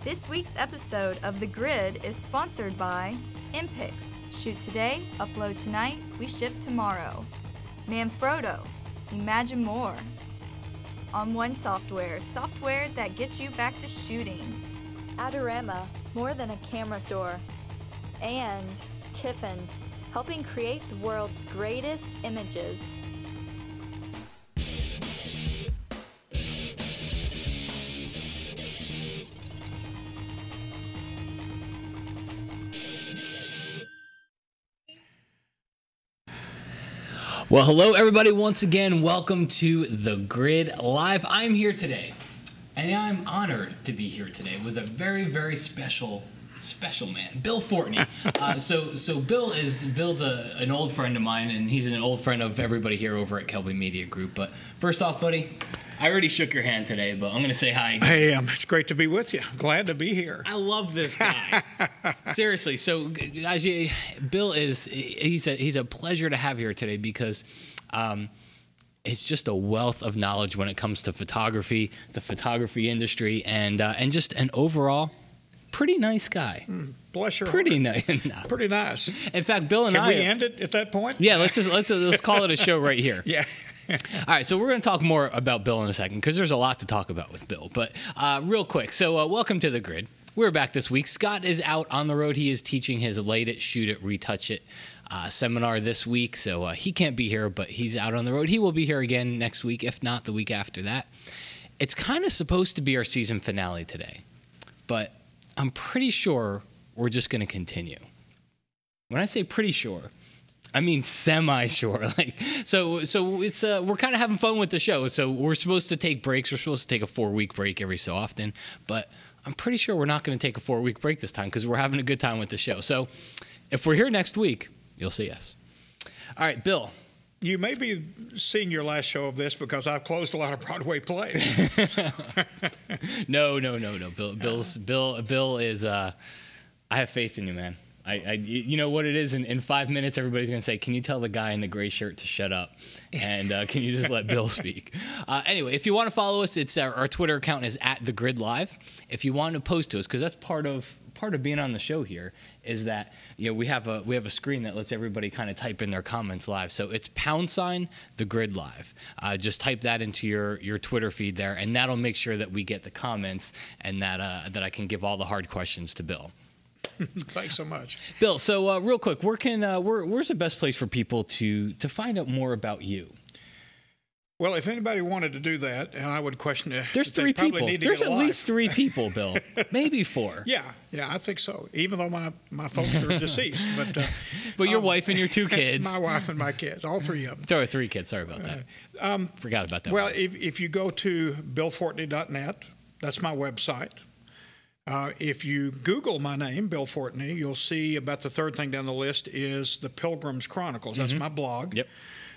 This week's episode of The Grid is sponsored by Impix. Shoot today, upload tonight, we ship tomorrow. Manfrotto. Imagine more. On One Software, software that gets you back to shooting. Adorama, more than a camera store. And Tiffin, helping create the world's greatest images. Well, hello everybody once again. Welcome to The Grid Live. I'm here today, and I'm honored to be here today with a very, very special man, Bill Forney. So Bill's an old friend of mine, and he's an old friend of everybody here over at Kelby Media Group. But first off, buddy, I already shook your hand today, but I'm going to say hi. Hey, it's great to be with you. Glad to be here. I love this guy. Seriously. So, guys, Bill he's a pleasure to have here today because it's just a wealth of knowledge when it comes to photography, the photography industry, and just an overall pretty nice guy. Bless your Pretty heart. nice. Pretty nice. In fact, Bill and Can I we end it at that point? Yeah, let's call it a show right here. Yeah. All right, so we're going to talk more about Bill in a second because there's a lot to talk about with Bill. But real quick, so welcome to The Grid. We're back this week. Scott is out on the road. He is teaching his Late It, Shoot It, Retouch It seminar this week, so he can't be here, but he's out on the road. He will be here again next week, if not the week after that. It's kind of supposed to be our season finale today, but I'm pretty sure we're just going to continue. When I say pretty sure, I mean semi-sure. So it's we're kind of having fun with the show. So we're supposed to take breaks. We're supposed to take a 4-week break every so often, but I'm pretty sure we're not going to take a 4-week break this time because we're having a good time with the show. So if we're here next week, you'll see us. All right, Bill. You may be seeing your last show of this because I've closed a lot of Broadway plays. No. Bill is. I have faith in you, man. You know what it is. In 5 minutes, everybody's gonna say, "Can you tell the guy in the gray shirt to shut up?" And can you just let Bill speak? Anyway, if you want to follow us, it's our Twitter account is @TheGridLive. If you want to post to us, because that's part of being on the show here, is that we have a screen that lets everybody kind of type in their comments live. So it's #TheGridLive. Just type that into your Twitter feed there, and that'll make sure that we get the comments and that I can give all the hard questions to Bill. Thanks so much, Bill. So real quick, where's the best place for people to find out more about you? Well, if anybody wanted to do that, and I would question it. There's 3 people. There's at least 3 people, Bill. Maybe 4. Yeah, I think so. Even though my folks are deceased, but your wife and your 2 kids. My wife and my kids, all 3 of them. There are 3 kids. Sorry about that. Forgot about that. Well, if you go to billfortney.net, that's my website. If you Google my name, Bill Forney, you'll see about the 3rd thing down the list is the Pilgrim's Chronicles. That's my blog. Yep.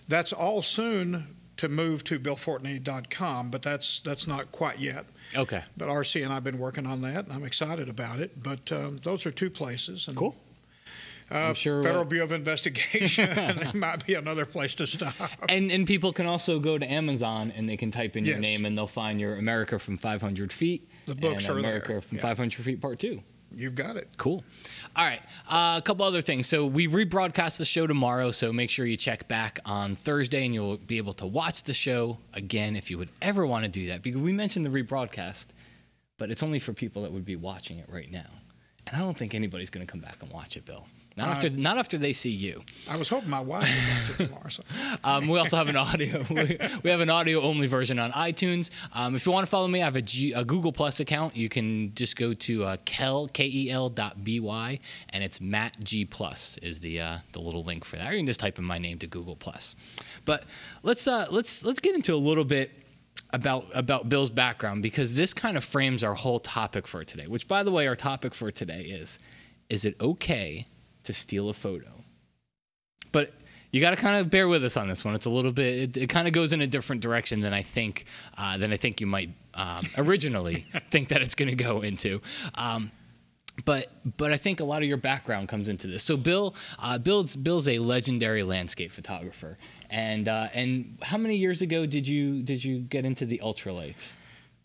That's all soon to move to billfortney.com, but that's not quite yet. Okay. But RC and I have been working on that, and I'm excited about it. But those are 2 places. And, cool. I'm sure Federal Bureau of Investigation might be another place to stop. And people can also go to Amazon and they can type in your name and they'll find your America from 500 Feet. The books and are America there. from 500 Feet Part 2. You've got it. Cool. All right. A couple other things. So we rebroadcast the show tomorrow, so make sure you check back on Thursday and you'll be able to watch the show again if you would ever want to do that. Because we mentioned the rebroadcast, but it's only for people that would be watching it right now. And I don't think anybody's going to come back and watch it, Bill. Not after they see you. I was hoping my wife would watch it tomorrow. So. We also have an audio. We have an audio-only version on iTunes. If you want to follow me, I have a Google Plus account. You can just go to kel.by, and it's Matt G Plus is the little link for that. Or you can just type in my name to Google Plus. But let's get into a little bit about Bill's background because this kind of frames our whole topic for today. Which, by the way, our topic for today is it okay to steal a photo? But you got to kind of bear with us on this one. It's a little bit. It kind of goes in a different direction than I think you might originally think that it's going to go into. But I think a lot of your background comes into this. So Bill's a legendary landscape photographer. And how many years ago did you get into the ultralights?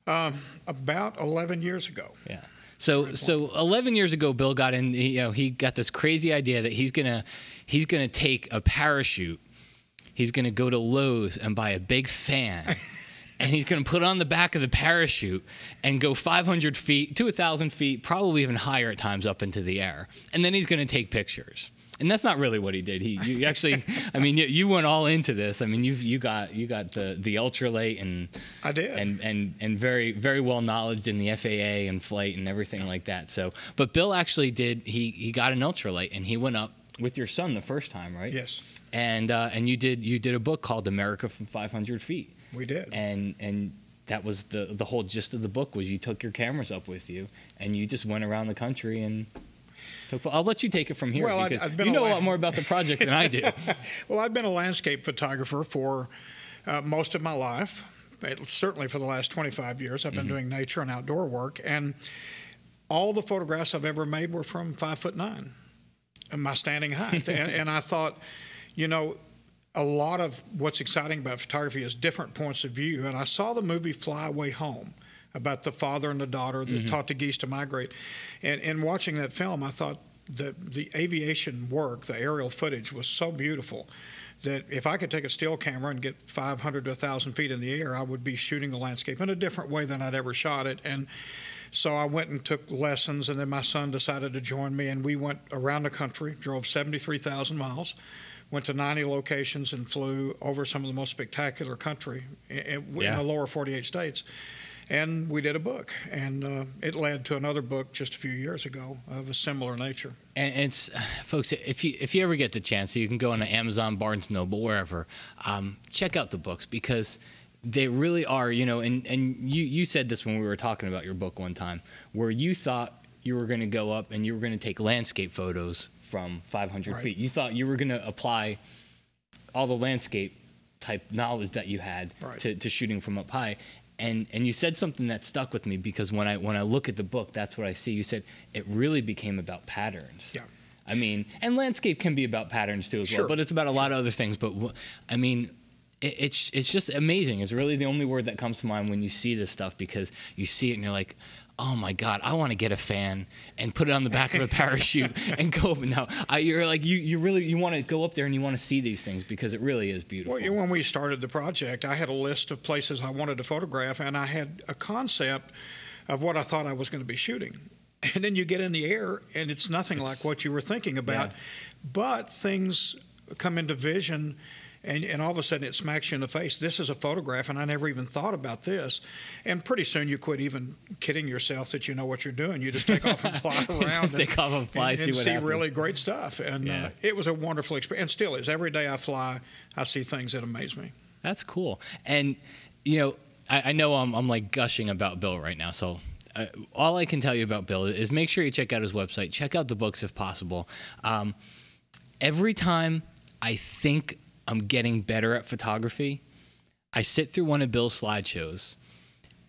About 11 years ago. Yeah. So 11 years ago, Bill got in. He got this crazy idea that he's gonna take a parachute. He's gonna go to Lowe's and buy a big fan, and he's gonna put it on the back of the parachute and go 500 feet to 1,000 feet, probably even higher at times, up into the air. And then he's gonna take pictures. And that's not really what he did. You actually, I mean, you went all into this. I mean, you got the ultralight, and I did, and very very well knowledged in the FAA and flight and everything like that. So, but Bill actually did. He got an ultralight, and he went up with your son the first time, right? Yes. And you did a book called America from 500 Feet. We did. And that was the whole gist of the book, was you took your cameras up with you and you just went around the country and. I'll let you take it from here, well, because you know a lot more about the project than I do. Well, I've been a landscape photographer for most of my life, certainly for the last 25 years. I've been doing nature and outdoor work, and all the photographs I've ever made were from 5'9", my standing height. and I thought, a lot of what's exciting about photography is different points of view. And I saw the movie Fly Away Home, about the father and the daughter that taught the geese to migrate. And in watching that film, I thought the aviation work, the aerial footage, was so beautiful that if I could take a still camera and get 500 to 1,000 feet in the air, I would be shooting the landscape in a different way than I'd ever shot it. And so I went and took lessons, and then my son decided to join me, and we went around the country, drove 73,000 miles, went to 90 locations, and flew over some of the most spectacular country in the lower 48 states. And we did a book, and it led to another book just a few years ago of a similar nature. And it's, folks, if you ever get the chance, you can go on Amazon, Barnes & Noble, wherever, check out the books, because they really are, and you said this when we were talking about your book one time, where you thought you were going to go up and you were going to take landscape photos from 500 feet. You thought you were going to apply all the landscape type knowledge that you had to shooting from up high. And you said something that stuck with me, because when I look at the book, that's what I see. You said it really became about patterns. Yeah. I mean, and landscape can be about patterns too as well, but it's about a lot of other things. But I mean, it's just amazing. It's really the only word that comes to mind when you see this stuff, because you see it and you're like, oh my God, I want to get a fan and put it on the back of a parachute and go up. Now, you're like, you really want to go up there and you want to see these things, because it really is beautiful. Well, when we started the project, I had a list of places I wanted to photograph, and I had a concept of what I thought I was going to be shooting. And then you get in the air, and it's nothing like what you were thinking about. Yeah. But things come into vision, and all of a sudden it smacks you in the face. This is a photograph, and I never even thought about this. And pretty soon you quit even kidding yourself that you know what you're doing. You just take off and fly around. Just take off and fly, see what happens. Really great stuff. And it was a wonderful experience, and still is. Every day I fly, I see things that amaze me. That's cool. And, I know I'm like gushing about Bill right now, so all I can tell you about Bill is make sure you check out his website. Check out the books if possible. Every time I think I'm getting better at photography, I sit through one of Bill's slideshows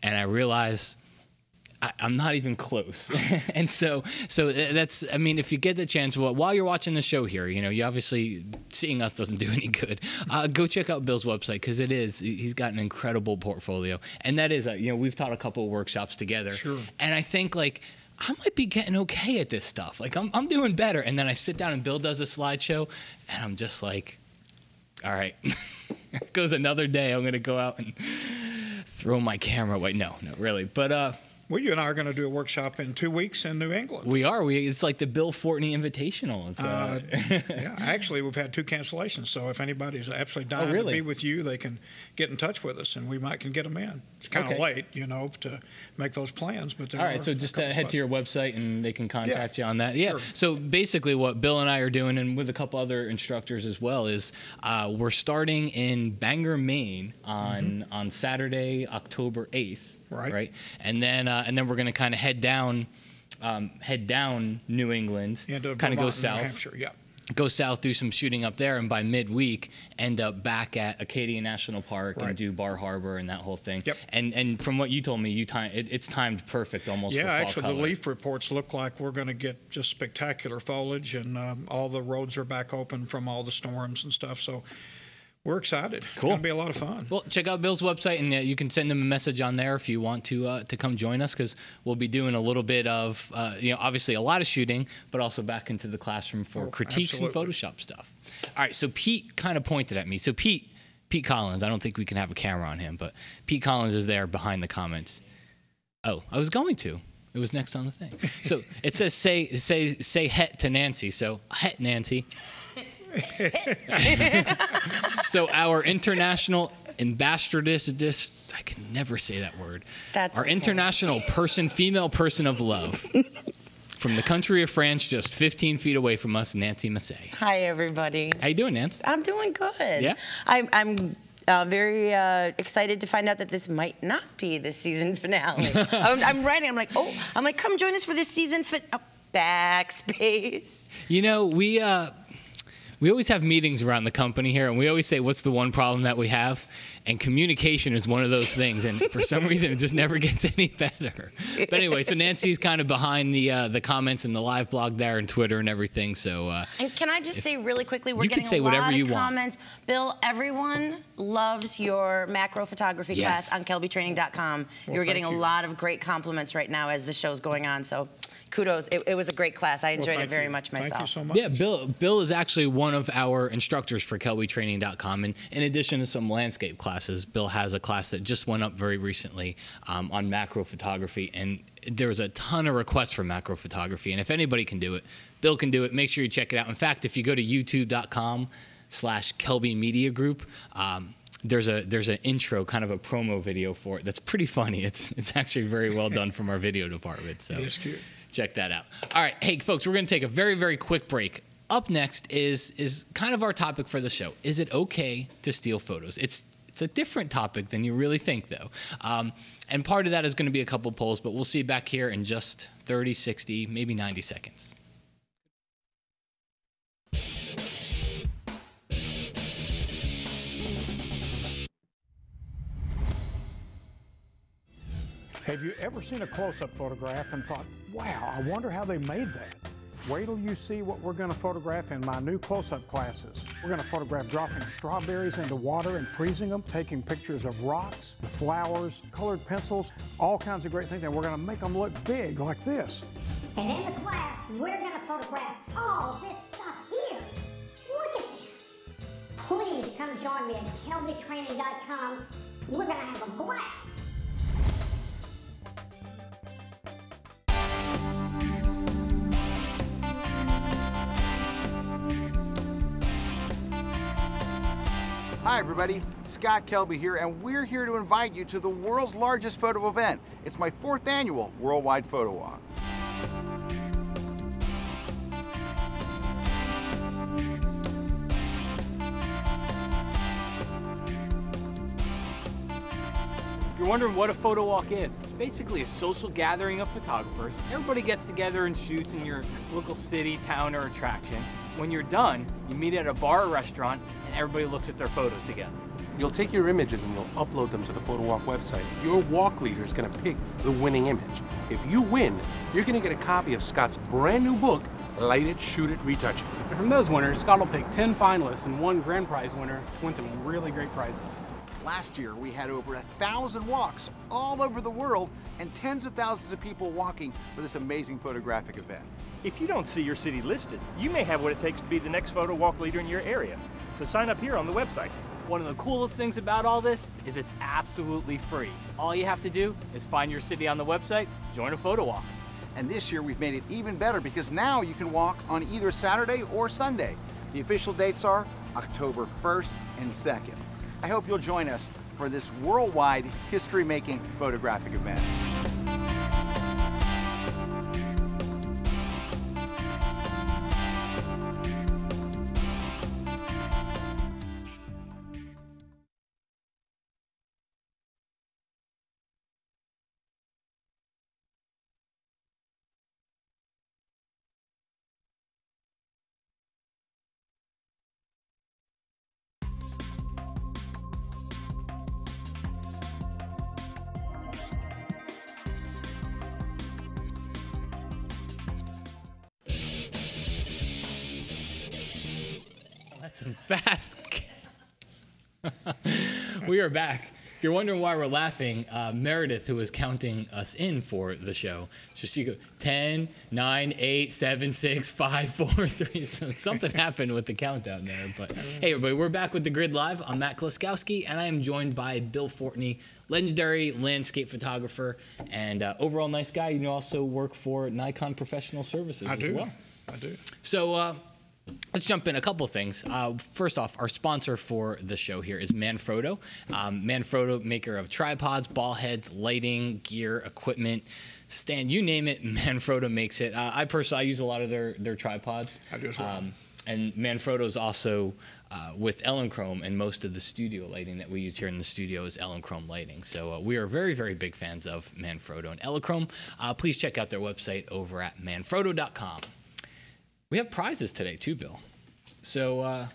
and I realize I'm not even close. And so that's, I mean, if you get the chance, while you're watching the show here, you obviously, seeing us doesn't do any good. Go check out Bill's website, because he's got an incredible portfolio. And that is, we've taught a couple of workshops together. Sure. And I think, like, I might be getting okay at this stuff. Like, I'm doing better. And then I sit down and Bill does a slideshow, and I'm just like, all right, here goes another day. I'm going to go out and throw my camera away. No, really. But, well, you and I are going to do a workshop in 2 weeks in New England. We are. It's like the Bill Forney Invitational. Yeah, actually, we've had 2 cancellations. So if anybody's absolutely dying to be with you, they can get in touch with us, and we can get them in. It's kind of late, to make those plans. But all right, so just head to your website, and they can contact you on that. Yeah. Sure. So basically, what Bill and I are doing, and with a couple other instructors as well, is we're starting in Bangor, Maine on Saturday, October 8th. Right. And then we're going to kind of head down New England, kind of go south. New Hampshire, yeah. Go south, do some shooting up there, and by midweek end up back at Acadia National Park and do Bar Harbor and that whole thing. Yep. And from what you told me, it's timed perfect almost. Yeah, for fall actually, color. the leaf reports look like we're going to get just spectacular foliage, and all the roads are back open from all the storms and stuff. So We're excited. It's Cool. going to be a lot of fun. Well, check out Bill's website, and you can send him a message on there if you want to come join us, because we'll be doing a little bit of, obviously a lot of shooting, but also back into the classroom for critiques absolutely. and Photoshop stuff. All right, so Pete kind of pointed at me. So Pete Collins, I don't think we can have a camera on him, but Pete Collins is there behind the comments. Oh, I was going to. It was next on the thing. So it says say het to Nancy. So het Nancy. So our international ambassadress, I can never say that word. That's our okay. international female person of love. From the country of France, just 15 feet away from us, Nancy Massey. Hi, everybody. How you doing, Nance? I'm doing good. Yeah? I'm very excited to find out that this might not be the season finale. I'm writing. I'm like, come join us for this season. Backspace. You know, we always have meetings around the company here, and we always say, what's the one problem that we have? And communication is one of those things, and for some reason, it just never gets any better. But anyway, so Nancy's kind of behind the comments and the live blog there and Twitter and everything, so... And can I just say really quickly, we're you can getting say a lot whatever you of want. comments. Bill, everyone loves your macro photography Yes. class on kelbytraining.com. Well, You're getting thank a you. lot of great compliments right now as the show's going on, so kudos. It was a great class. I enjoyed it thank very you. much myself. Thank you so much. Yeah, Bill is actually one of our instructors for kelbytraining.com, and in addition to some landscape classes, Bill has a class that just went up very recently on macro photography, and there was a ton of requests for macro photography, and if anybody can do it, Bill can do it. Make sure you check it out. In fact, if you go to youtube.com/Kelby Media Group, there's an intro, kind of a promo video for it that's pretty funny. It's actually very well done from our video department, so It is cute. check that out. All right, hey folks, we're going to take a very, very quick break. Up next is kind of our topic for the show. Is it okay to steal photos? It's a different topic than you really think, though. And part of that is going to be a couple polls, but we'll see you back here in just 30, 60, maybe 90 seconds. Have you ever seen a close-up photograph and thought, wow, I wonder how they made that? Wait till you see what we're going to photograph in my new close-up classes. We're going to photograph dropping strawberries into water and freezing them, taking pictures of rocks, the flowers, colored pencils, all kinds of great things, and we're going to make them look big like this. And in the class, we're going to photograph all this stuff here. Look at this. Please come join me at kelbytraining.com. We're going to have a blast. Hi everybody, Scott Kelby here, and we're here to invite you to the world's largest photo event. It's my 4th annual Worldwide Photo Walk. If you're wondering what a photo walk is, it's basically a social gathering of photographers. Everybody gets together and shoots in your local city, town, or attraction. When you're done, you meet at a bar or restaurant, and everybody looks at their photos together. You'll take your images and you'll upload them to the Photo Walk website. Your walk leader is going to pick the winning image. If you win, you're going to get a copy of Scott's brand new book, Light It, Shoot It, Retouch It. And from those winners, Scott will pick 10 finalists and 1 grand prize winner to win some really great prizes. Last year, we had over 1,000 walks all over the world and tens of thousands of people walking for this amazing photographic event. If you don't see your city listed, you may have what it takes to be the next photo walk leader in your area. So sign up here on the website. One of the coolest things about all this is it's absolutely free. All you have to do is find your city on the website, join a photo walk. And this year, we've made it even better because now you can walk on either Saturday or Sunday. The official dates are October 1st and 2nd. I hope you'll join us for this worldwide history-making photographic event. That's some fast. We are back. If you're wondering why we're laughing, Meredith, who was counting us in for the show, so she goes 10, 9, 8, 7, 6, 5, 4, 3. So something happened with the countdown there. But hey, everybody, we're back with The Grid Live. I'm Matt Kluskowski, and I am joined by Bill Forney, legendary landscape photographer and overall nice guy. You also work for Nikon Professional Services as well. I do. So let's jump in a couple of things. First off, our sponsor for the show here is Manfrotto. Manfrotto, maker of tripods, ball heads, lighting, gear, equipment, stand, you name it, Manfrotto makes it. I personally use a lot of their tripods. I do as well. And Manfrotto is also with Elinchrom, and most of the studio lighting that we use here in the studio is Elinchrom lighting. So we are very, very big fans of Manfrotto and Elinchrom. Please check out their website over at manfrotto.com. We have prizes today too, Bill. So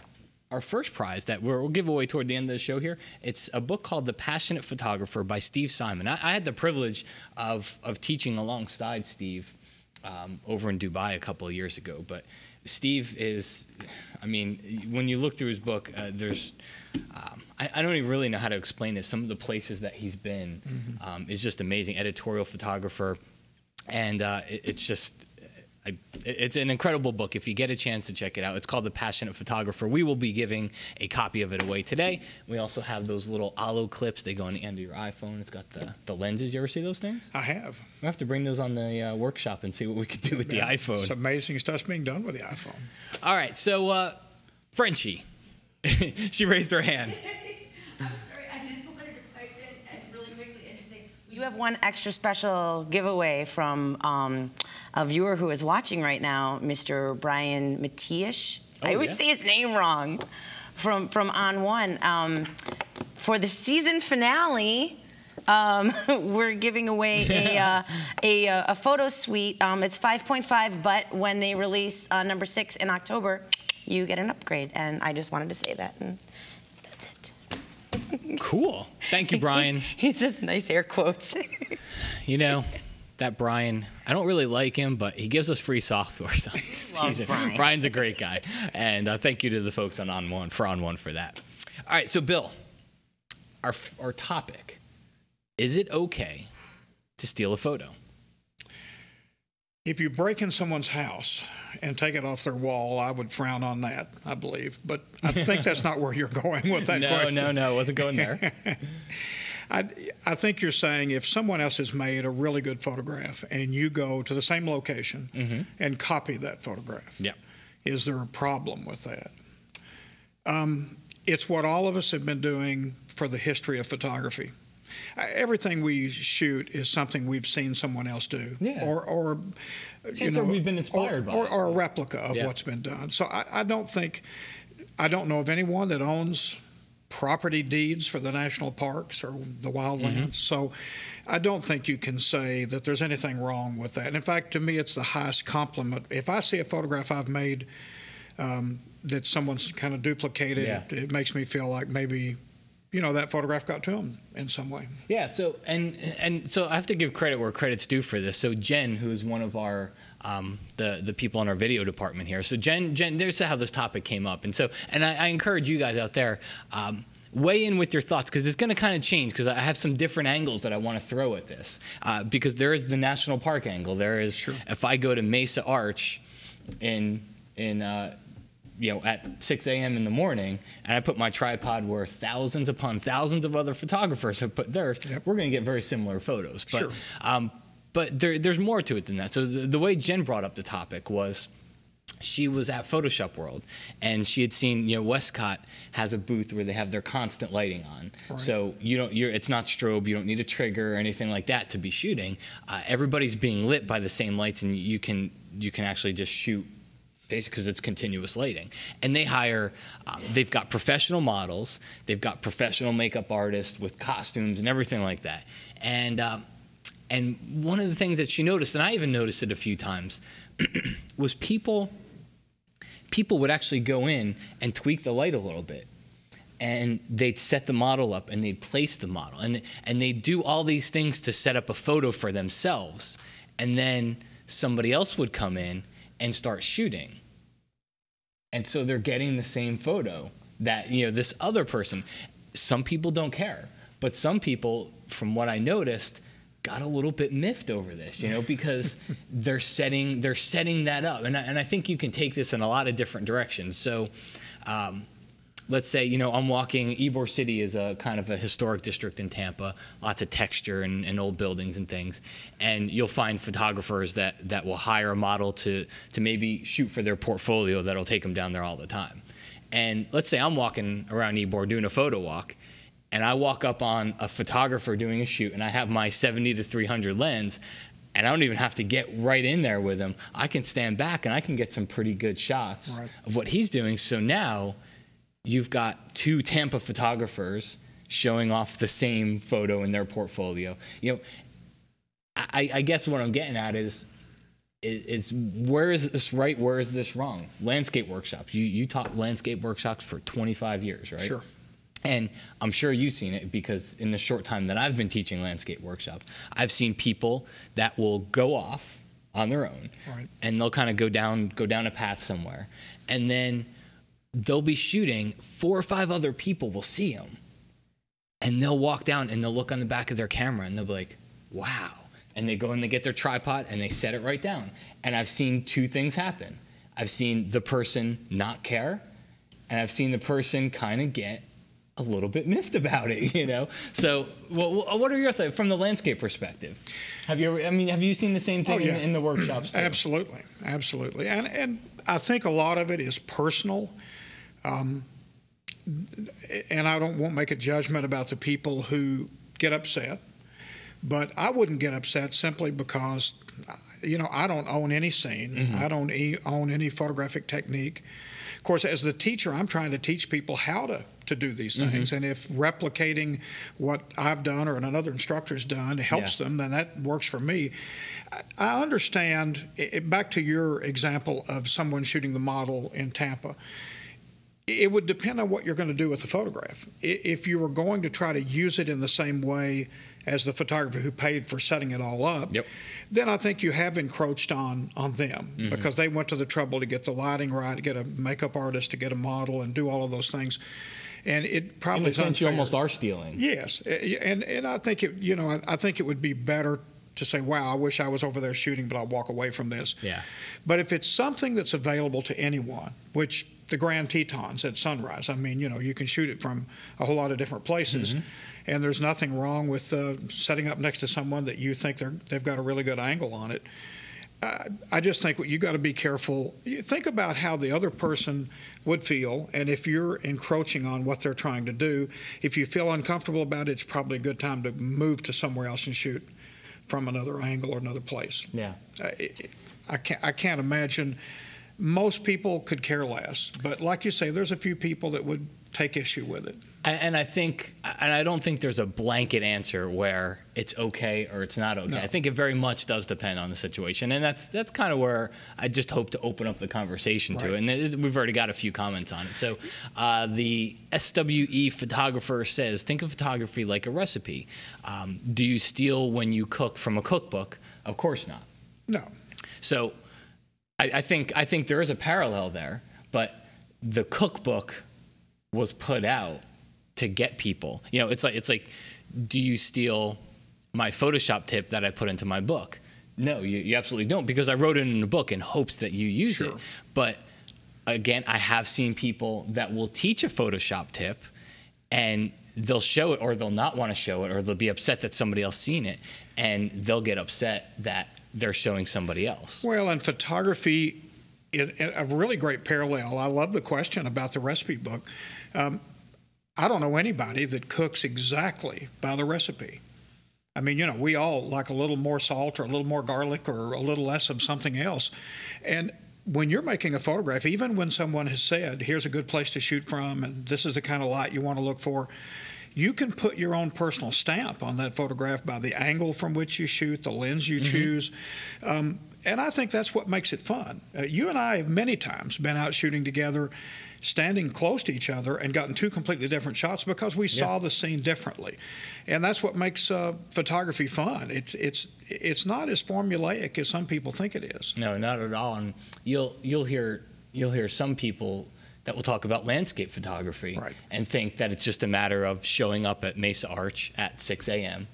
our first prize that we'll give away toward the end of the show here, it's a book called The Passionate Photographer by Steve Simon. I had the privilege of teaching alongside Steve over in Dubai a couple of years ago. But Steve is, I mean, when you look through his book, there's, I don't even really know how to explain this. Some of the places that he's been is just amazing. Editorial photographer. And it's just, it's an incredible book. If you get a chance to check it out, it's called The Passionate Photographer. We will be giving a copy of it away today. We also have those little Alo clips. They go on the end of your iPhone. It's got the lenses. You ever see those things? I have. We have to bring those on the workshop and see what we could do with the iPhone. It's amazing stuff being done with the iPhone. All right, so Frenchie, she raised her hand. I'm sorry, I just wanted to pipe in and really quickly and just say, you have one extra special giveaway from a viewer who is watching right now, Mr. Brian Matiash. I always say his name wrong. From On One. For the season finale, we're giving away a photo suite. It's 5.5, but when they release number 6 in October, you get an upgrade. And I just wanted to say that. And that's it. Cool. Thank you, Brian. He says nice air quotes. You know, that Brian, I don't really like him, but he gives us free software. So Brian's a great guy. And thank you to the folks on On One for that. All right, so Bill, our topic, is it okay to steal a photo? If you break in someone's house and take it off their wall, I would frown on that, I believe. But I think that's not where you're going with that question. No, I wasn't going there. I think you're saying if someone else has made a really good photograph and you go to the same location and copy that photograph, is there a problem with that? It's what all of us have been doing for the history of photography. Everything we shoot is something we've seen someone else do, or you know, we've been inspired by, or a replica of what's been done. So I don't know of anyone that owns property deeds for the national parks or the wildlands. So I don't think you can say that there's anything wrong with that. And in fact, to me, it's the highest compliment. If I see a photograph I've made that someone's kind of duplicated, it makes me feel like maybe, you know, that photograph got to them in some way. Yeah. So and so I have to give credit where credit's due for this. So Jen, who's one of our the people in our video department here. So Jen, there's how this topic came up. And so I encourage you guys out there, weigh in with your thoughts, because it's going to kind of change, because I have some different angles that I want to throw at this. Because there is the national park angle. There is if I go to Mesa Arch you know, at 6 a.m. in the morning, and I put my tripod where thousands upon thousands of other photographers have put theirs, we're going to get very similar photos. But, but there's more to it than that. So the way Jen brought up the topic was she was at Photoshop World, and she had seen, you know, Westcott has a booth where they have their constant lighting on. So it's not strobe, you don't need a trigger or anything like that to be shooting. Everybody's being lit by the same lights, and you can actually just shoot basically because it's continuous lighting. And they hire, they've got professional models, they've got professional makeup artists with costumes and everything like that. And one of the things that she noticed, and I even noticed it a few times, was people would actually go in and tweak the light a little bit. And they'd set the model up, and they'd place the model. And they'd do all these things to set up a photo for themselves. And then somebody else would come in and start shooting. And so they're getting the same photo that, you know, this other person. some people don't care, but some people, from what I noticed, got a little bit miffed over this, you know, because they're setting that up, and I think you can take this in a lot of different directions. So, let's say, you know, I'm walking. Ybor City is a kind of a historic district in Tampa, lots of texture and old buildings and things, and you'll find photographers that will hire a model to maybe shoot for their portfolio that'll take them down there all the time. And let's say I'm walking around Ybor doing a photo walk, and I walk up on a photographer doing a shoot, and I have my 70-300 lens, and I don't even have to get right in there with him. I can stand back and I can get some pretty good shots of what he's doing. So now you've got two Tampa photographers showing off the same photo in their portfolio. You know, I guess what I'm getting at is where is this right? Where is this wrong? Landscape workshops. You taught landscape workshops for 25 years, right? Sure. And I'm sure you've seen it, because in the short time that I've been teaching landscape workshops, I've seen people that will go off on their own, and they'll kind of go down a path somewhere, and then they'll be shooting. 4 or 5 other people will see them, and they'll walk down and they'll look on the back of their camera and they'll be like, wow. And they go and they get their tripod and they set it right down. And I've seen 2 things happen. I've seen the person not care, and I've seen the person kind of get a little bit miffed about it, you know? So what are your thoughts from the landscape perspective? Have you seen the same thing in the workshops too? Absolutely. And I think a lot of it is personal. And I won't make a judgment about the people who get upset, but I wouldn't get upset simply because, you know, I don't own any scene. I don't own any photographic technique. Of course, as the teacher, I'm trying to teach people how to do these things. And if replicating what I've done or another instructor's done helps them, then that works for me. I understand, back to your example of someone shooting the model in Tampa, it would depend on what you're going to do with the photograph. If you were going to try to use it in the same way as the photographer who paid for setting it all up, then I think you have encroached on them, because they went to the trouble to get the lighting right, to get a makeup artist, to get a model, and do all of those things. And it probably in a sense, you almost are stealing. Yes, and I think it, you know, I think it would be better to say, wow, I wish I was over there shooting, but I'll walk away from this. Yeah. But if it's something that's available to anyone, which the Grand Tetons at Sunrise, I mean, you know, you can shoot it from a whole lot of different places, and there's nothing wrong with setting up next to someone that you think they've got a really good angle on it. I just think you got to be careful. You think about how the other person would feel, and if you're encroaching on what they're trying to do, if you feel uncomfortable about it, it's probably a good time to move to somewhere else and shoot from another angle or another place. Yeah. I can't imagine. Most people could care less, but like you say, there's a few people that would take issue with it. And I don't think there's a blanket answer where it's okay or it's not okay. No. I think it very much does depend on the situation, and that's kind of where I just hope to open up the conversation to. And we've already got a few comments on it. So the SWE photographer says, think of photography like a recipe. Do you steal when you cook from a cookbook? Of course not. No. So I think there is a parallel there, but the cookbook was put out to get people. You know, it's like, do you steal my Photoshop tip that I put into my book? No, you absolutely don't, because I wrote it in a book in hopes that you use it. But again, I have seen people that will teach a Photoshop tip, and they'll show it, or they'll not want to show it, or they'll be upset that somebody else seen it, and they'll get upset that they're showing somebody else. Well, and photography is a really great parallel. I love the question about the recipe book. I don't know anybody that cooks exactly by the recipe. I mean, you know, we all like a little more salt or a little more garlic or a little less of something else. And when you're making a photograph, even when someone has said, here's a good place to shoot from, and this is the kind of light you want to look for, you can put your own personal stamp on that photograph by the angle from which you shoot, the lens you choose. And I think that's what makes it fun. You and I have many times been out shooting together, standing close to each other, and gotten 2 completely different shots because we saw the scene differently. And that's what makes photography fun. It's not as formulaic as some people think it is. No, not at all. And you'll hear some people that will talk about landscape photography and think that it's just a matter of showing up at Mesa Arch at 6 a.m.,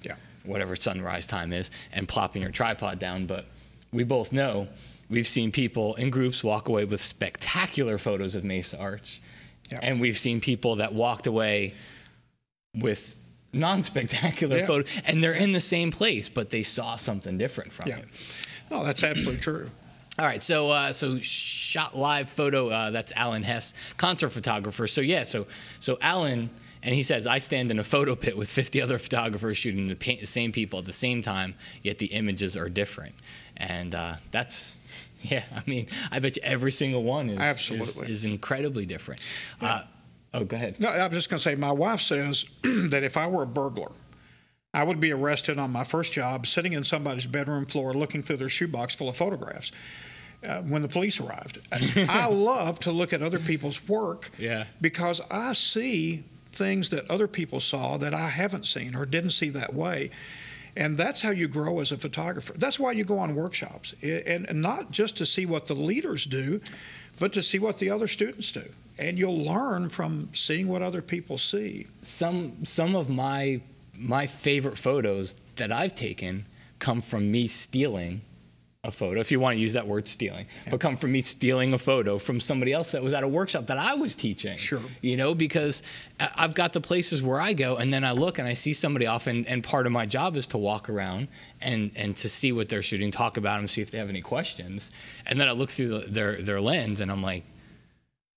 whatever sunrise time is, and plopping your tripod down. But we both know we've seen people in groups walk away with spectacular photos of Mesa Arch, and we've seen people that walked away with non-spectacular photos, and they're in the same place, but they saw something different from it. No, that's absolutely true. All right, so shot live photo. That's Alan Hess, concert photographer. So so Alan, and he says, I stand in a photo pit with 50 other photographers shooting the same people at the same time, yet the images are different, and that's. Yeah, I mean, I bet you every single one is incredibly different. Oh, go ahead. No, I'm just going to say, my wife says that if I were a burglar, I would be arrested on my first job, sitting in somebody's bedroom floor, looking through their shoebox full of photographs when the police arrived. I love to look at other people's work because I see things that other people saw that I haven't seen or didn't see that way. And that's how you grow as a photographer. That's why you go on workshops, and not just to see what the leaders do, but to see what the other students do. And you'll learn from seeing what other people see. Some of my favorite photos that I've taken come from me stealing a photo, if you want to use that word, stealing, but come from me stealing a photo from somebody else that was at a workshop that I was teaching. Sure. You know, because I've got the places where I go, and then I look and I see somebody off, and part of my job is to walk around and to see what they're shooting, talk about them, see if they have any questions. And then I look through their lens, and I'm like,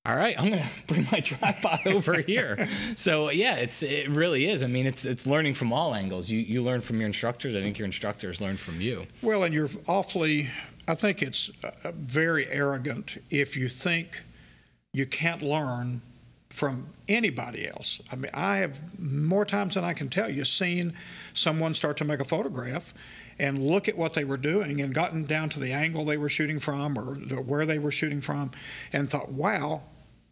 all right, I'm gonna bring my tripod over here. So yeah, it really is. I mean, it's learning from all angles. You learn from your instructors. I think your instructors learn from you. Well, and you're awfully. I think it's very arrogant if you think you can't learn from anybody else. I mean, I have more times than I can tell you seen someone start to make a photograph and look at what they were doing and gotten down to the angle they were shooting from or where they were shooting from and thought, wow,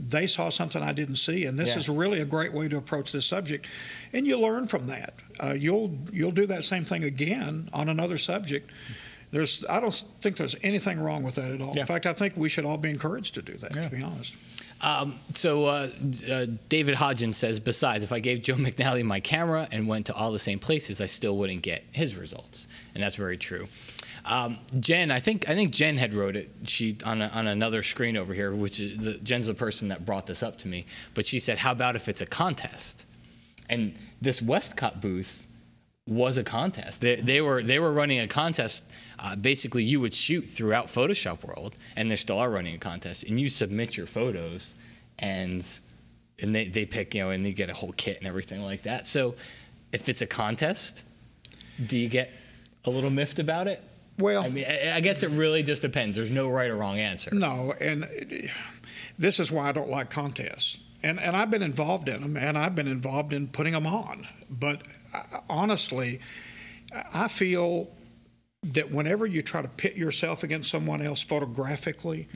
they saw something I didn't see, and this is really a great way to approach this subject. And you learn from that. You'll do that same thing again on another subject. I don't think there's anything wrong with that at all. In fact, I think we should all be encouraged to do that, to be honest. David Hodgins says, besides, if I gave Joe McNally my camera and went to all the same places, I still wouldn't get his results. And that's very true. Jen, I think Jen had wrote it. She on another screen over here, which is Jen's the person that brought this up to me. But she said, "How about if it's a contest?" And this Westcott booth was a contest. They were running a contest. Basically, you would shoot throughout Photoshop World, and they still are running a contest. And you submit your photos, and they pick, and you get a whole kit and everything like that. So, if it's a contest, do you get a little miffed about it? Well, I mean, I guess it really just depends. There's no right or wrong answer. No, and this is why I don't like contests. And I've been involved in them, and I've been involved in putting them on. But honestly, I feel that whenever you try to pit yourself against someone else photographically,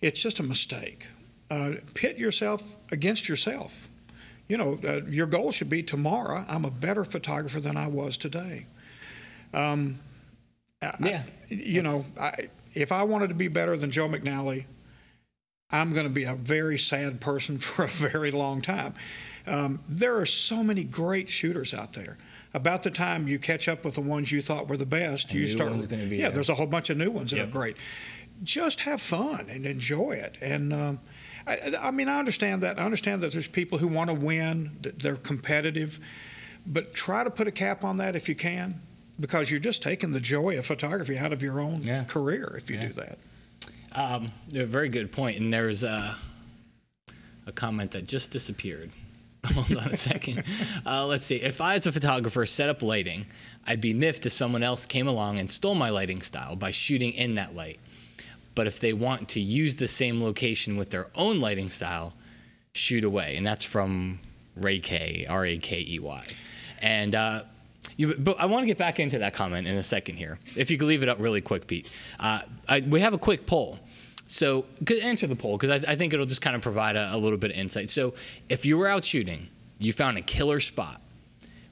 it's just a mistake. Pit yourself against yourself. Your goal should be tomorrow, I'm a better photographer than I was today. If I wanted to be better than Joe McNally, I'm going to be a very sad person for a very long time. There are so many great shooters out there. About the time you catch up with the ones you thought were the best, you start. There's a whole bunch of new ones that are great. Just have fun and enjoy it. And I mean, I understand that. I understand that there's people who want to win, that they're competitive, but try to put a cap on that if you can, because you're just taking the joy of photography out of your own career if you do that. A very good point. And there's a comment that just disappeared. Hold on a second. Let's see. If I, as a photographer, set up lighting, I'd be miffed if someone else came along and stole my lighting style by shooting in that light. But if they want to use the same location with their own lighting style, shoot away. And that's from Ray K, R-A-K-E-Y. And but I want to get back into that comment in a second here. If you could leave it up really quick, Pete. We have a quick poll. So answer the poll, because I think it'll just kind of provide a little bit of insight. So if you were out shooting, you found a killer spot,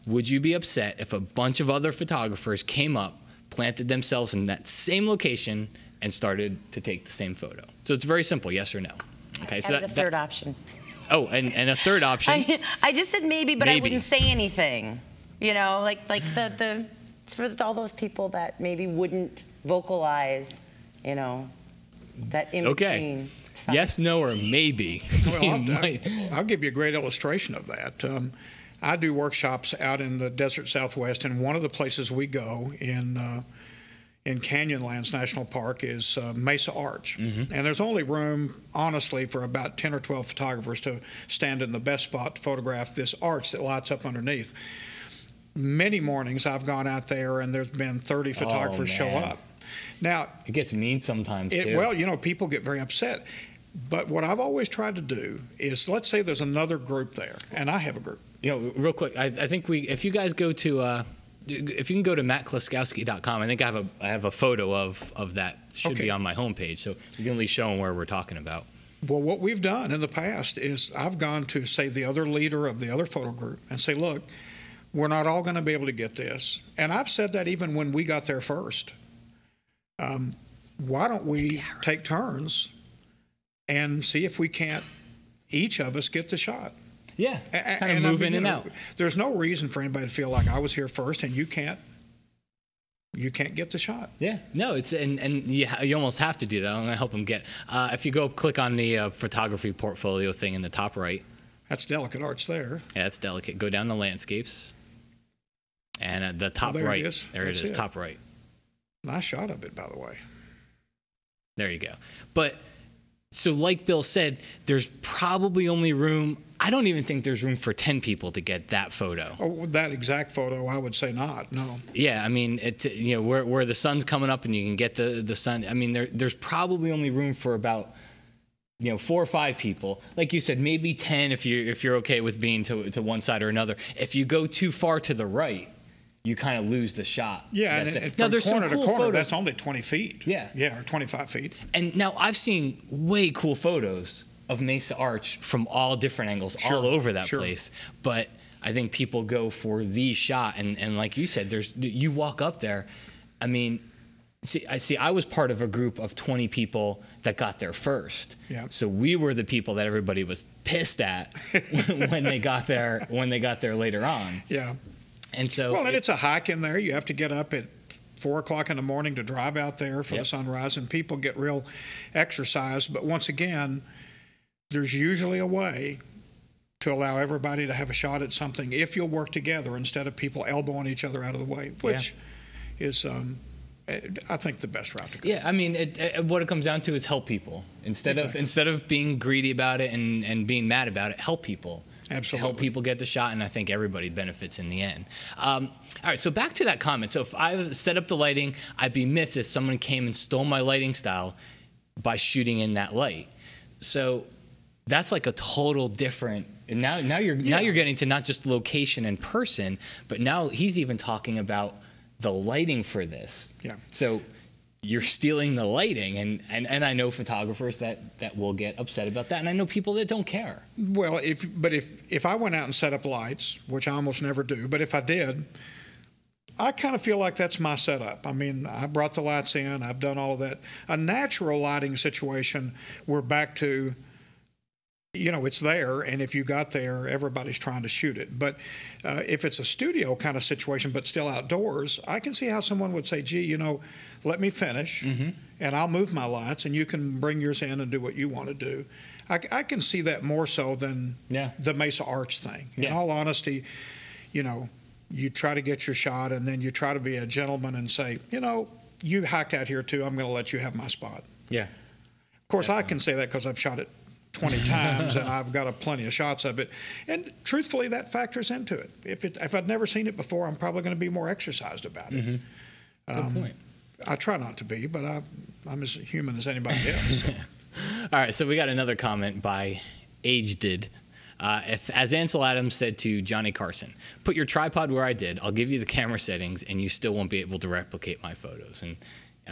would you be upset if a bunch of other photographers came up, planted themselves in that same location, and started to take the same photo? So it's very simple, yes or no. Okay, so a third option. Oh, and a third option. I just said maybe, but I wouldn't say anything. You know, like it's for all those people that maybe wouldn't vocalize, you know, that in between. Yes, no, or maybe. Well, I'll give you a great illustration of that. I do workshops out in the desert Southwest, and one of the places we go in Canyonlands National Park is Mesa Arch. And there's only room, honestly, for about 10 or 12 photographers to stand in the best spot to photograph this arch that lights up underneath. Many mornings I've gone out there and there's been 30 photographers show up. Now, it gets mean sometimes too. Well, you know, people get very upset. But what I've always tried to do is, let's say there's another group there, and I have a group. You know, real quick, I think if you guys go to, if you can go to mattkliskowski.com, I think I have a photo of that. Should be on my homepage, so you can at least show them where we're talking about. Well, what we've done in the past is I've gone to, say, the other leader of the other photo group and say, look, we're not all going to be able to get this. And I've said that even when we got there first. Why don't we take turns and see if we can't, each of us, get the shot? Yeah, kind of move in and out. There's no reason for anybody to feel like I was here first and you can't get the shot. Yeah, no, it's and you almost have to do that. I'm going to help them get. If you go click on the photography portfolio thing in the top right. That's Delicate Arts there. Yeah, that's Delicate. Go down to landscapes, and at the top right, there it is, top right. Nice shot of it, by the way. There you go. But so, like Bill said, there's probably only room. I don't even think there's room for 10 people to get that photo. Oh, that exact photo, I would say not. No. Yeah, I mean, where the sun's coming up and you can get the sun. I mean, there's probably only room for about 4 or 5 people. Like you said, maybe 10 if you're okay with being to one side or another. If you go too far to the right, you kind of lose the shot. Yeah, and now, there's corner some cool to corner, photos. That's only 20 feet. Yeah, or 25 feet. And now I've seen way cool photos of Mesa Arch from all different angles, all over that place. But I think people go for the shot, and like you said, you walk up there. I mean, I was part of a group of 20 people that got there first. Yeah. So we were the people that everybody was pissed at when they got there later on. Yeah. And so, well, and it's a hike in there. You have to get up at 4 o'clock in the morning to drive out there for the sunrise, and people get real exercise. But once again, there's usually a way to allow everybody to have a shot at something if you'll work together instead of people elbowing each other out of the way, which is, I think, the best route to go. Yeah, I mean, what it comes down to is help people instead of being greedy about it and being mad about it. Help people. Absolutely. Help people get the shot, and I think everybody benefits in the end. All right, so back to that comment. So if I set up the lighting, I'd be miffed if someone came and stole my lighting style by shooting in that light. So that's like a total different. And now you're getting to not just location and person, but now he's even talking about the lighting for this. Yeah. So you're stealing the lighting, and I know photographers that will get upset about that, and I know people that don't care. Well, if I went out and set up lights, which I almost never do, but if I did, I kind of feel like that's my setup. I mean, I brought the lights in, I've done all of that. A natural lighting situation, we're back to, it's there, and if you got there, everybody's trying to shoot it. But if it's a studio kind of situation, but still outdoors, I can see how someone would say, gee, let me finish, and I'll move my lights, and you can bring yours in and do what you want to do. I can see that more so than the Mesa Arch thing. In all honesty, you try to get your shot, and then you try to be a gentleman and say, you hiked out here too, I'm going to let you have my spot. Yeah. Of course, I can say that because I've shot it 20 times and I've got plenty of shots of it, and truthfully that factors into it. If I'd never seen it before, I'm probably going to be more exercised about it. Good point. I try not to be, but I'm as human as anybody else. So. All right, so we got another comment by Agedid. As Ansel Adams said to Johnny Carson, put your tripod where I did, I'll give you the camera settings and you still won't be able to replicate my photos. And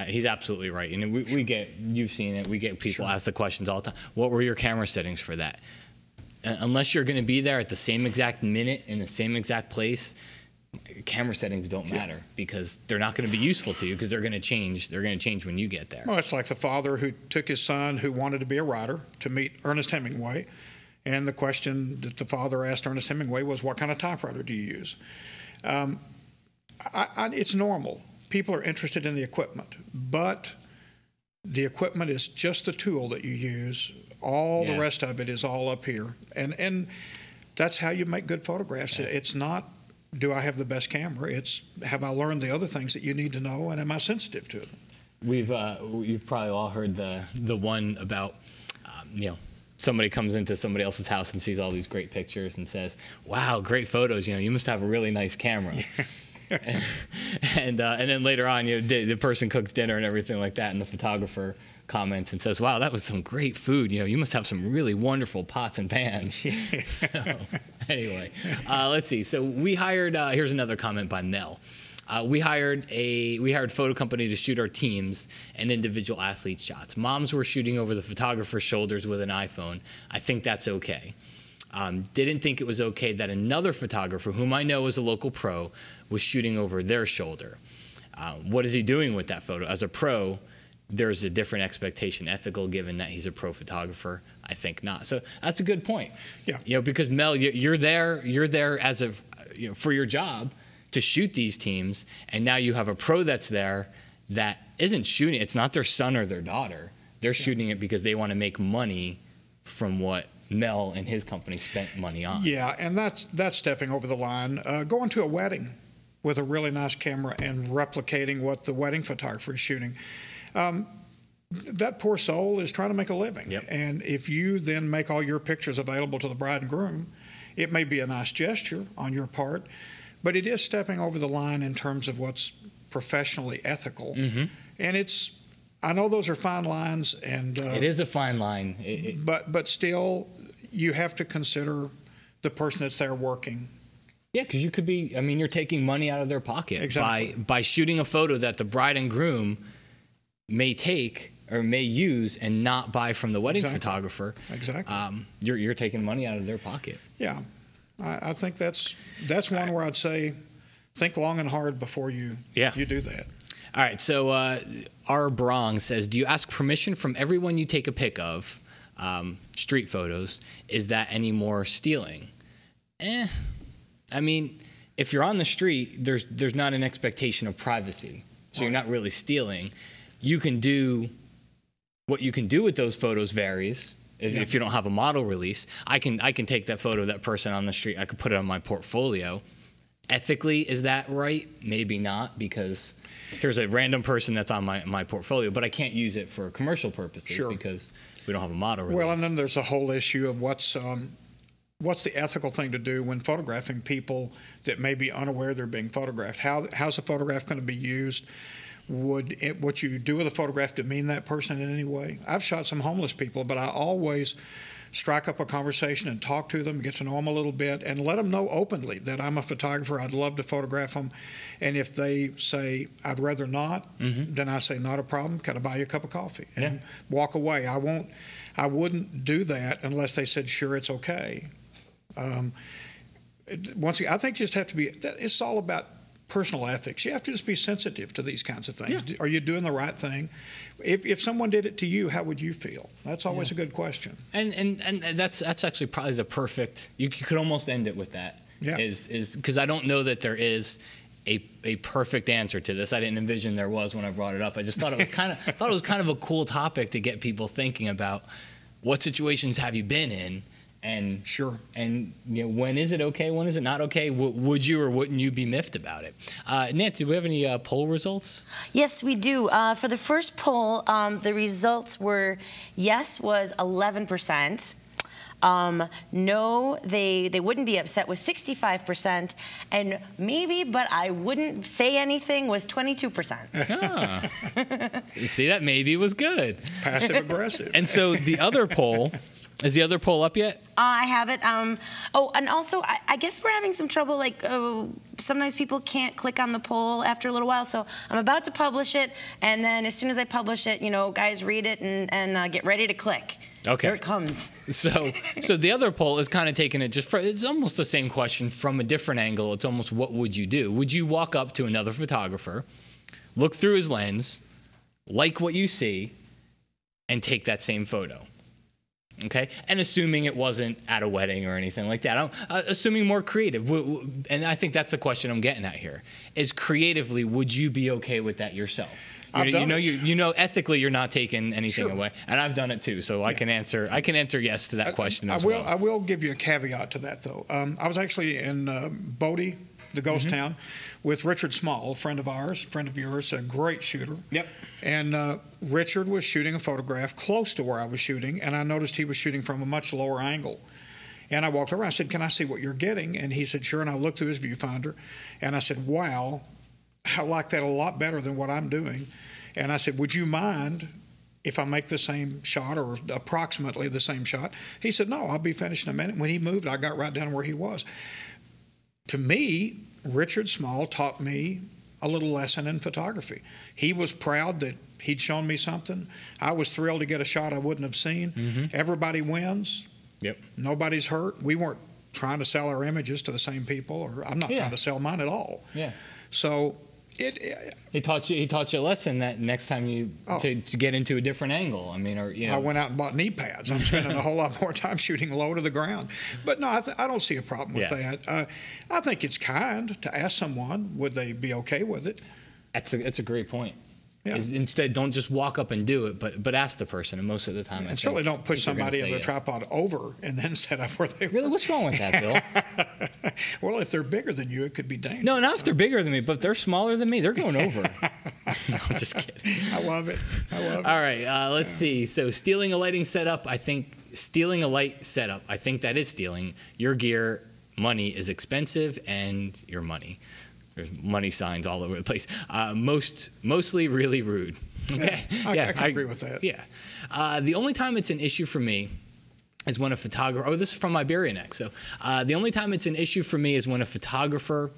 he's absolutely right. And we get, you've seen it, we get people ask the questions all the time. What were your camera settings for that? Unless you're going to be there at the same exact minute in the same exact place, camera settings don't matter because they're not going to be useful to you because they're going to change. They're going to change when you get there. Well, it's like the father who took his son who wanted to be a writer to meet Ernest Hemingway. And the question that the father asked Ernest Hemingway was, what kind of typewriter do you use? It's normal. People are interested in the equipment, but the equipment is just the tool that you use. All the rest of it is all up here. And that's how you make good photographs. It's not, do I have the best camera? It's, have I learned the other things that you need to know, and am I sensitive to them? You've probably all heard the one about, somebody comes into somebody else's house and sees all these great pictures and says, wow, great photos, you must have a really nice camera. and then later on, the person cooks dinner and everything like that, and the photographer comments and says, wow, that was some great food. You must have some really wonderful pots and pans. So anyway, let's see. So we hired, here's another comment by Mel. We hired photo company to shoot our teams and individual athlete shots. Moms were shooting over the photographer's shoulders with an iPhone. I think that's okay. Didn't think it was okay that another photographer, whom I know is a local pro, was shooting over their shoulder. What is he doing with that photo? As a pro, there's a different expectation, ethical, given that he's a pro photographer. I think not. So that's a good point. Yeah. Because Mel, you're there as for your job to shoot these teams, and now you have a pro that's there that isn't shooting. It's not their son or their daughter. They're shooting it because they want to make money from what Mel and his company spent money on. Yeah, and that's stepping over the line. Going to a wedding with a really nice camera and replicating what the wedding photographer is shooting. That poor soul is trying to make a living. Yep. And if you then make all your pictures available to the bride and groom, it may be a nice gesture on your part, but it is stepping over the line in terms of what's professionally ethical. Mm-hmm. And I know those are fine lines, and it is a fine line. But still, you have to consider the person that's there working. Yeah, because you could be. You're taking money out of their pocket by shooting a photo that the bride and groom may take or may use and not buy from the wedding photographer. Exactly. You're taking money out of their pocket. Yeah, I think that's one where I'd say think long and hard before you do that. All right, so R. Brong says, do you ask permission from everyone you take a pic of, street photos? Is that any more stealing? If you're on the street, there's not an expectation of privacy, so you're not really stealing. You can do, what you can do with those photos varies. If you don't have a model release, I can take that photo of that person on the street, I could put it on my portfolio. Ethically, is that right? Maybe not, because here's a random person that's on my portfolio, but I can't use it for commercial purposes because we don't have a model release. Well, and then there's a whole issue of what's the ethical thing to do when photographing people that may be unaware they're being photographed? How's a photograph going to be used? Would what you do with a photograph demean that person in any way? I've shot some homeless people, but I always strike up a conversation and talk to them, get to know them a little bit, and let them know openly that I'm a photographer. I'd love to photograph them. And if they say, I'd rather not, then I say, not a problem. Can I buy you a cup of coffee? And walk away. I wouldn't do that unless they said, sure, it's okay. Once again, I think you just have to be, it's all about personal ethics. You have to just be sensitive to these kinds of things. Yeah. Are you doing the right thing? If someone did it to you, how would you feel? That's always a good question. And that's actually probably the perfect. You could almost end it with that. Yeah. Is because I don't know that there is a perfect answer to this. I didn't envision there was when I brought it up. I just thought it was kind of a cool topic to get people thinking about what situations have you been in. And when is it okay? When is it not okay? Would you or wouldn't you be miffed about it? Nancy, do we have any poll results? Yes, we do. For the first poll, the results were yes was 11%. No, they wouldn't be upset was 65%, and maybe, but I wouldn't say anything was 22%. You see, that maybe was good. Passive aggressive. And so the other poll, is the other poll up yet? I have it. And also, I guess we're having some trouble. Sometimes people can't click on the poll after a little while. So I'm about to publish it, and then as soon as I publish it, guys read it and get ready to click. Okay. Here it comes. So the other poll is kind of taking it it's almost the same question from a different angle. It's almost, what would you do? Would you walk up to another photographer, look through his lens, like what you see, and take that same photo? Okay, and assuming it wasn't at a wedding or anything like that, assuming more creative, and I think that's the question I'm getting at here, is creatively, would you be okay with that yourself? You know, ethically, you're not taking anything away, and I've done it too, so I can answer yes to that question as well. I will give you a caveat to that, though. I was actually in Bodie, the ghost town, with Richard Small, a friend of ours, friend of yours, a great shooter. Yep. And Richard was shooting a photograph close to where I was shooting, and I noticed he was shooting from a much lower angle. And I walked over, I said, "Can I see what you're getting?" And he said, "Sure." And I looked through his viewfinder, and I said, "Wow, I like that a lot better than what I'm doing." And I said, "Would you mind if I make the same shot or approximately the same shot?" He said, "No, I'll be finished in a minute." When he moved, I got right down where he was. To me, Richard Small taught me a little lesson in photography. He was proud that he'd shown me something. I was thrilled to get a shot I wouldn't have seen. Everybody wins. Yep. Nobody's hurt. We weren't trying to sell our images to the same people, or I'm not trying to sell mine at all. Yeah. So he taught you a lesson that next time to get into a different angle. I mean, I went out and bought knee pads. I'm spending a whole lot more time shooting low to the ground. But no, I don't see a problem with that. I think it's kind to ask someone, would they be okay with it? That's a great point. Yeah. Instead, don't just walk up and do it, but ask the person. And most of the time, and certainly don't push somebody in the tripod over and then set up where they really. What's wrong with that, Bill? Well, if they're bigger than you, it could be dangerous. No, not if they're bigger than me, but if they're smaller than me, they're going over. No, I'm just kidding. I love it. All right, let's see. So stealing a lighting setup, I think stealing a light setup, I think that is stealing. Your gear, money is expensive, and your money. There's money signs all over the place. Mostly really rude. Okay. I can agree with that. Yeah. The only time it's an issue for me is when a photographer. Oh, this is from Iberianex. So the only time it's an issue for me is when a photographer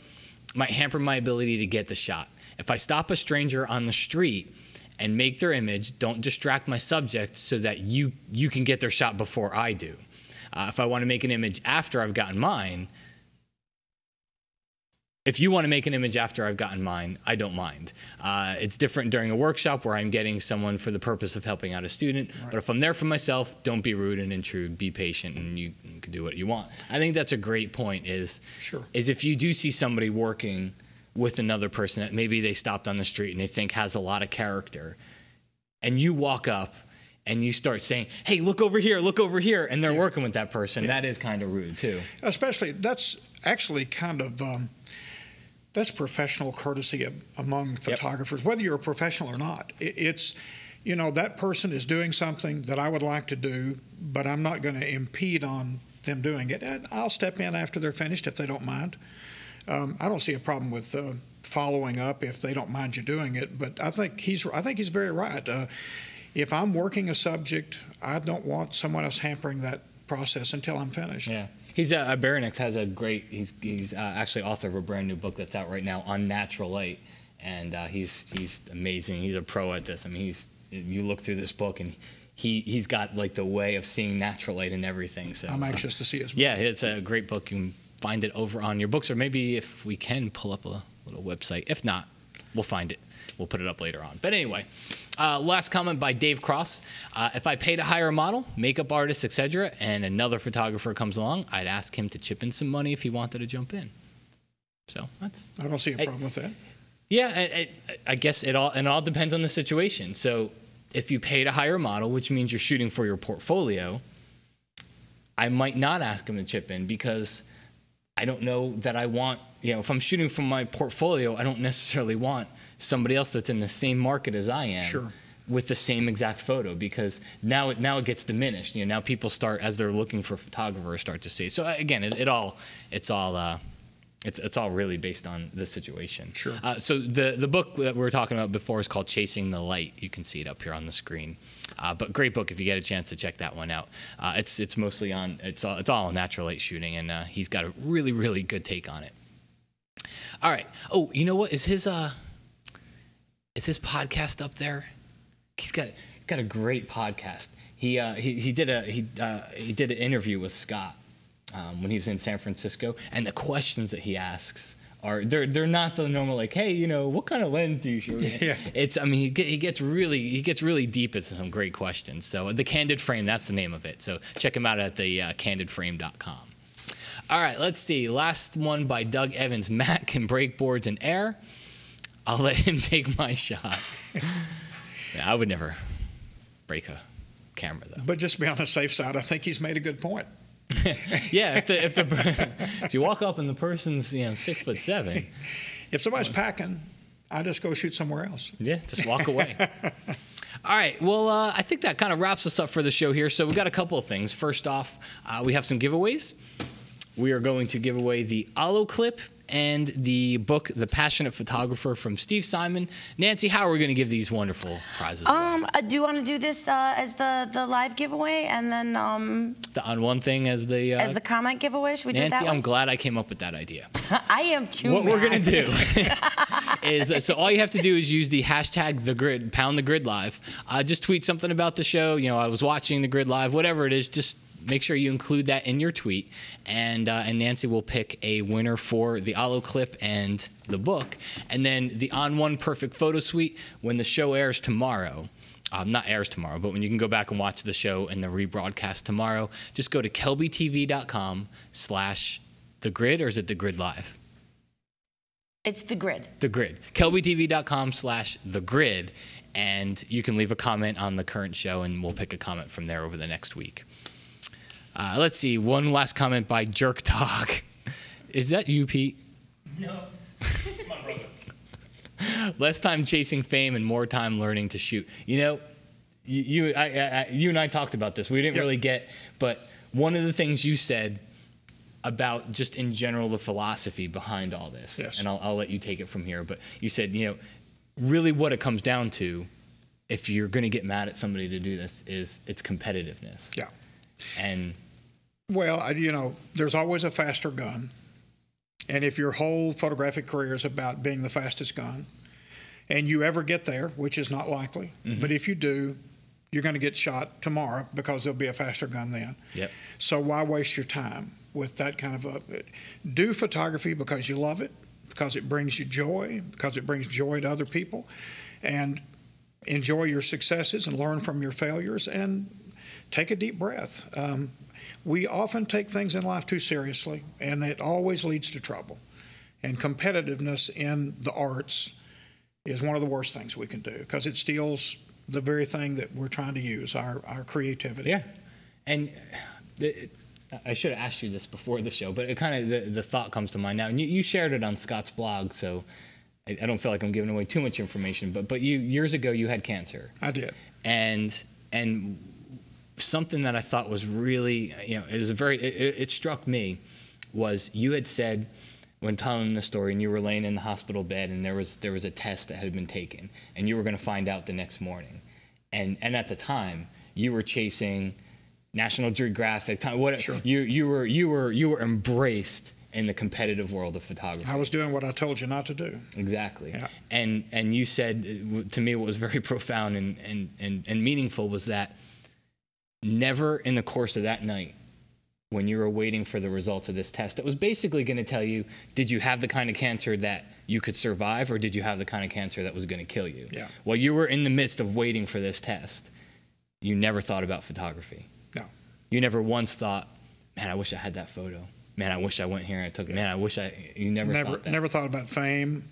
might hamper my ability to get the shot. If I stop a stranger on the street and make their image, don't distract my subject so that you can get their shot before I do. If I want to make an image after I've gotten mine. If you want to make an image after I've gotten mine, I don't mind. It's different during a workshop where I'm getting someone for the purpose of helping out a student. Right. But if I'm there for myself, don't be rude and intrude. Be patient, and you can do what you want. I think that's a great point. Is if you do see somebody working with another person that maybe they stopped on the street and they think has a lot of character, and you walk up and you start saying, "Hey, look over here," and they're working with that person, that is kind of rude too. Especially, that's actually kind of... that's professional courtesy among photographers, whether you're a professional or not. It's, that person is doing something that I would like to do, but I'm not going to impede on them doing it. And I'll step in after they're finished if they don't mind. I don't see a problem with following up if they don't mind you doing it, but I think he's very right. If I'm working a subject, I don't want someone else hampering that process until I'm finished. Yeah. Iberianex has a great, he's actually author of a brand new book that's out right now on natural light, and he's amazing. He's a pro at this. I mean, you look through this book and he's got like the way of seeing natural light and everything. So I'm anxious to see his book. Yeah, it's a great book. You can find it over on your books, or maybe if we can pull up a little website. If not, we'll find it. We'll put it up later on. But anyway, last comment by Dave Cross. If I pay to hire a model, makeup artist, etc., and another photographer comes along, I'd ask him to chip in some money if he wanted to jump in. So that's... I don't see a problem with that. Yeah, I guess it all depends on the situation. So if you pay to hire a model, which means you're shooting for your portfolio, I might not ask him to chip in because I don't know that I want... if I'm shooting from my portfolio, I don't necessarily want somebody else that's in the same market as I am with the same exact photo, because now it gets diminished. Now people start, as they're looking for photographers, start to see. So again, it's all really based on the situation. Sure. So the book that we were talking about before is called Chasing the Light. You can see it up here on the screen. But great book if you get a chance to check that one out. It's mostly on it's all on natural light shooting, and he's got a really, really good take on it. All right. Oh, you know what? Is his podcast up there? He's got a great podcast. He did an interview with Scott when he was in San Francisco, and the questions that he asks are they're not the normal like, hey, you know, what kind of lens do you shoot? Yeah. It's, I mean, he gets really deep into some great questions. So the Candid Frame, that's the name of it. So check him out at the candidframe.com. All right, let's see. Last one by Doug Evans. Matt can break boards in air. I'll let him take my shot. Yeah, I would never break a camera though. But just to be on the safe side, I think he's made a good point. Yeah, if you walk up and the person's 6'7", if somebody's packing, I just go shoot somewhere else. Yeah, just walk away. All right, well, I think that kind of wraps us up for the show here. So we got a couple of things. First off, we have some giveaways. We are going to give away the Olo clip and the book, The Passionate Photographer from Steve Simon. Nancy, how are we going to give these wonderful prizes away? Do you want to do this as the live giveaway, and then the on one thing as the comment giveaway? Should we do it that Nancy, way? I'm glad I came up with that idea. I am too. What we're going to do is, so all you have to do is use the hashtag #TheGrid, pound the grid live. Just tweet something about the show. You know, I was watching the grid live, whatever it is. Just make sure you include that in your tweet, and Nancy will pick a winner for the Olo clip and the book. And then the On One Perfect Photo Suite, when the show airs tomorrow, not airs tomorrow, but when you can go back and watch the show and the rebroadcast tomorrow, just go to kelbytv.com/thegrid, or is it The Grid Live? It's The Grid. The Grid. kelbytv.com/thegrid, and you can leave a comment on the current show, and we'll pick a comment from there over the next week. Let's see. One last comment by Jerk Talk. Is that you, Pete? No. My brother. Less time chasing fame and more time learning to shoot. You know, you and I talked about this. We didn't really get, but one of the things you said about just in general the philosophy behind all this, and I'll let you take it from here, but you said, you know, really what it comes down to, if you're going to get mad at somebody to do this, is it's competitiveness. Yeah. And well, you know, there's always a faster gun. And if your whole photographic career is about being the fastest gun, and you ever get there, which is not likely, but if you do, you're going to get shot tomorrow because there'll be a faster gun then. Yep. So why waste your time with that kind of do photography because you love it, because it brings you joy, because it brings joy to other people, and enjoy your successes and learn from your failures, and take a deep breath. We often take things in life too seriously, and it always leads to trouble. And competitiveness in the arts is one of the worst things we can do, because it steals the very thing that we're trying to use, our creativity. Yeah. And I should have asked you this before the show, but it kind of the thought comes to mind now. And you shared it on Scott's blog, so I don't feel like I'm giving away too much information. But you years ago you had cancer. I did. And something that I thought was really, you know, it struck me, was you had said when telling the story, and you were laying in the hospital bed, and there was a test that had been taken, and you were going to find out the next morning, and at the time you were chasing National Geographic, Sure. you were embraced in the competitive world of photography. I was doing what I told you not to do. Exactly. Yeah. And you said to me what was very profound and meaningful was that never in the course of that night, when you were waiting for the results of this test, it was basically going to tell you, did you have the kind of cancer that you could survive, or did you have the kind of cancer that was going to kill you? Yeah. While you were in the midst of waiting for this test, you never thought about photography. No. You never once thought, man, I wish I had that photo. Man, I wish I went here and I took it. Man, I wish you never thought that. Never thought about fame.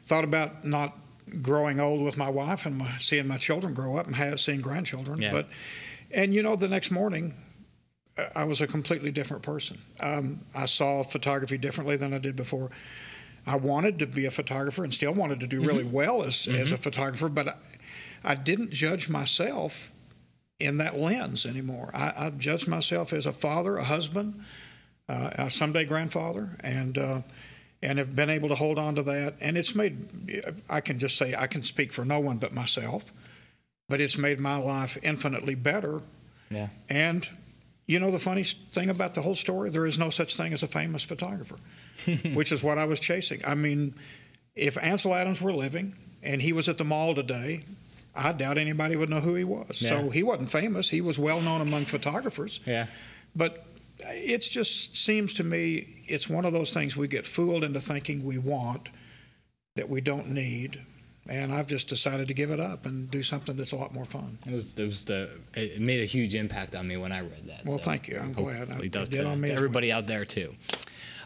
Thought about not growing old with my wife and seeing my children grow up and seeing grandchildren. Yeah. And you know, the next morning, I was a completely different person. I saw photography differently than I did before. I wanted to be a photographer and still wanted to do really well as a photographer, but I didn't judge myself in that lens anymore. I judged myself as a father, a husband, a someday grandfather, and have been able to hold on to that. And it's made, I can just say, I can speak for no one but myself, but it's made my life infinitely better. Yeah. And you know the funny thing about the whole story? There is no such thing as a famous photographer, which is what I was chasing. I mean, if Ansel Adams were living and he was at the mall today, I doubt anybody would know who he was. Yeah. So he wasn't famous. He was well known among photographers. Yeah. But it just seems to me it's one of those things we get fooled into thinking we want that we don't need. And I've just decided to give it up and do something that's a lot more fun. It made a huge impact on me when I read that. Well, thank you. I'm glad. It does did to on me as well. everybody out there too.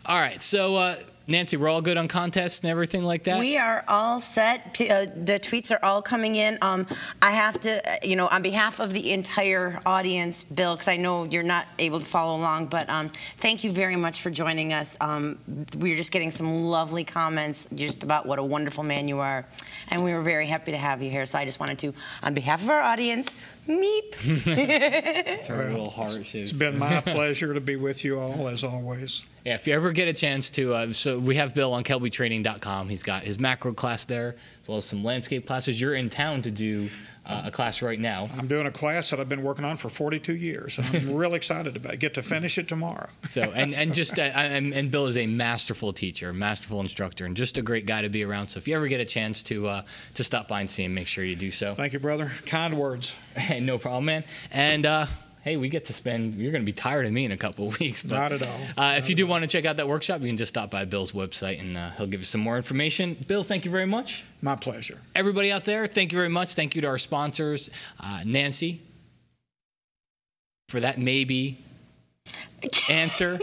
All right, so Nancy, we're all good on contests and everything like that? We are all set. The tweets are all coming in. I have to, on behalf of the entire audience, Bill, because I know you're not able to follow along, but thank you very much for joining us. We're just getting some lovely comments just about what a wonderful man you are, and we were very happy to have you here. So I just wanted to, on behalf of our audience, meep. It's her little heart. It's been my pleasure to be with you all, as always. Yeah, if you ever get a chance to, so we have Bill on kelbytraining.com. He's got his macro class there, as well as some landscape classes. You're in town to do a class right now. I'm doing a class that I've been working on for 42 years, and I'm really excited about it. Get to finish it tomorrow. So, and Bill is a masterful teacher, masterful instructor, and just a great guy to be around. So if you ever get a chance to stop by and see him, make sure you do so. Thank you, brother. Kind words. Hey, no problem, man. And hey, we get to spend, you're going to be tired of me in a couple of weeks. But, not at all. If you do want to check out that workshop, you can just stop by Bill's website and he'll give you some more information. Bill, thank you very much. My pleasure. Everybody out there, thank you very much. Thank you to our sponsors, Nancy, for that maybe answer.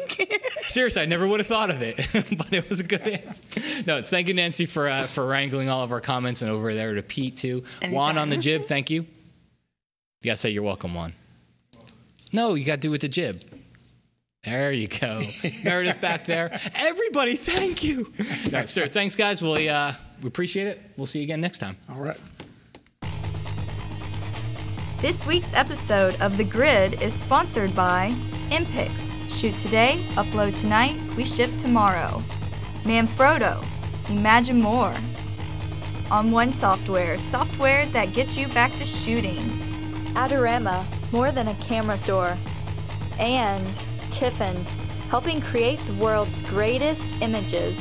Seriously, I never would have thought of it, but it was a good answer. No, it's thank you, Nancy, for wrangling all of our comments, and over there to Pete, too. Anytime. Juan on the jib, thank you. You got to say you're welcome, Juan. No, you got to do with the jib. There you go. Meredith back there. Everybody, thank you. No, sir, thanks, guys. We appreciate it. We'll see you again next time. All right. This week's episode of The Grid is sponsored by Impix. Shoot today, upload tonight, we ship tomorrow. Manfrotto. Imagine more. On One Software that gets you back to shooting. Adorama, more than a camera store. And Tiffin, helping create the world's greatest images.